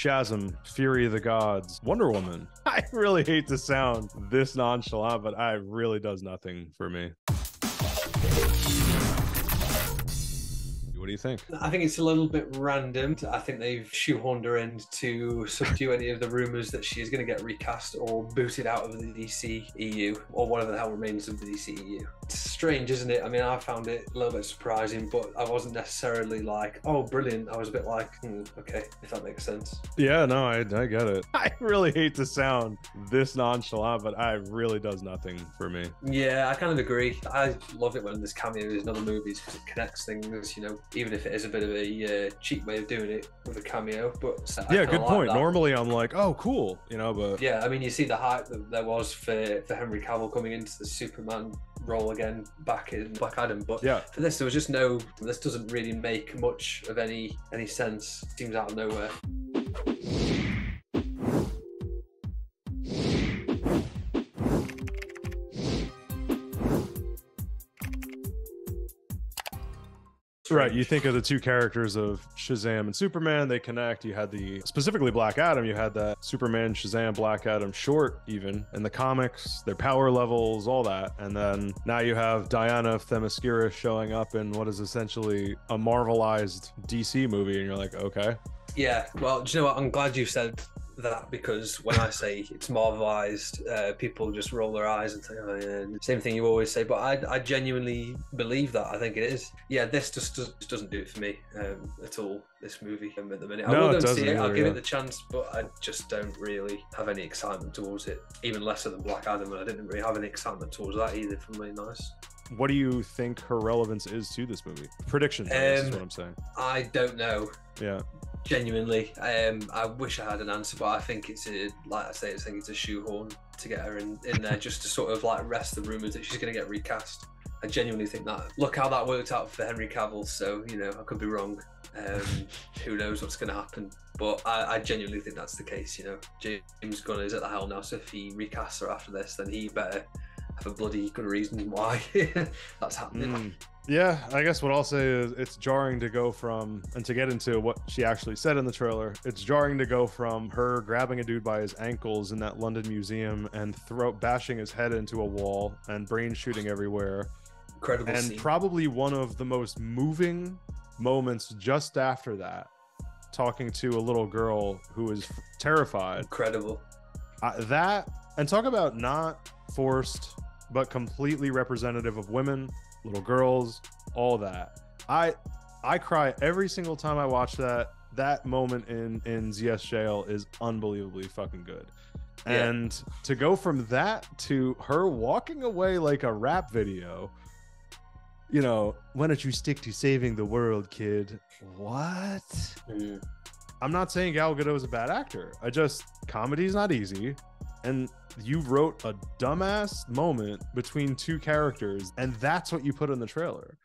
Shazam, Fury of the Gods, Wonder Woman. I really hate to sound this nonchalant, but it really does nothing for me. What do you think? I think it's a little bit random. I think they've shoehorned her in to subdue any of the rumours that she is going to get recast or booted out of the DC EU, or whatever the hell remains of the DC EU. It's strange, isn't it? I mean, I found it a little bit surprising, but I wasn't necessarily like, oh, brilliant. I was a bit like, okay, if that makes sense. Yeah, no, I get it. I really hate to sound this nonchalant, but it really does nothing for me. Yeah, I kind of agree. I love it when there's cameos in other movies because it connects things, you know, even if it is a bit of a cheap way of doing it with a cameo. But yeah, good point. Normally I'm like, oh, cool, you know, but yeah, I mean, you see the hype that there was for Henry Cavill coming into the Superman role again back in Black Adam, but yeah, for this there was just no. This doesn't really make much of any sense. Seems out of nowhere. Right, you think of the two characters of Shazam and Superman, they connect. You had specifically Black Adam, you had that Superman, Shazam, Black Adam short even in the comics, their power levels, all that. And then now you have Diana Themyscira showing up in what is essentially a Marvelized DC movie, and you're like, okay. Yeah, well, do you know what? I'm glad you said that, because when I say it's Marvelized, people just roll their eyes and say, oh, yeah. Same thing you always say, but I genuinely believe that. I think it is. Yeah, this just doesn't do it for me at all, this movie at the minute. No, I will go and see it, either, I'll give it the chance, but I just don't really have any excitement towards it, even lesser than Black Adam, and I didn't really have any excitement towards that either, if I'm being nice. What do you think her relevance is to this movie? Predictions, is what I'm saying. I don't know. Yeah. Genuinely, I wish I had an answer, but I think it's like I say, I think it's a shoehorn to get her in there just to sort of like rest the rumours that she's going to get recast. I genuinely think that. Look how that worked out for Henry Cavill, so, you know, I could be wrong. Who knows what's going to happen, but I genuinely think that's the case, you know. James Gunn is at the helm now, so if he recasts her after this, then he better have a bloody good reason why that's happening. Yeah, I guess what I'll say is it's jarring to go from, and to get into what she actually said in the trailer, it's jarring to go from her grabbing a dude by his ankles in that London museum and bashing his head into a wall and brain shooting everywhere. Incredible and scene. Probably one of the most moving moments just after that, talking to a little girl who is terrified. Incredible. That, and talk about not forced, but completely representative of women, little girls, all that. I cry every single time I watch that. That moment in ZS jail is unbelievably fucking good. Yeah. And to go from that to her walking away like a rap video, you know, why don't you stick to saving the world, kid? What? I'm not saying Gal Gadot is a bad actor. Comedy's not easy. And you wrote a dumbass moment between two characters, and that's what you put in the trailer.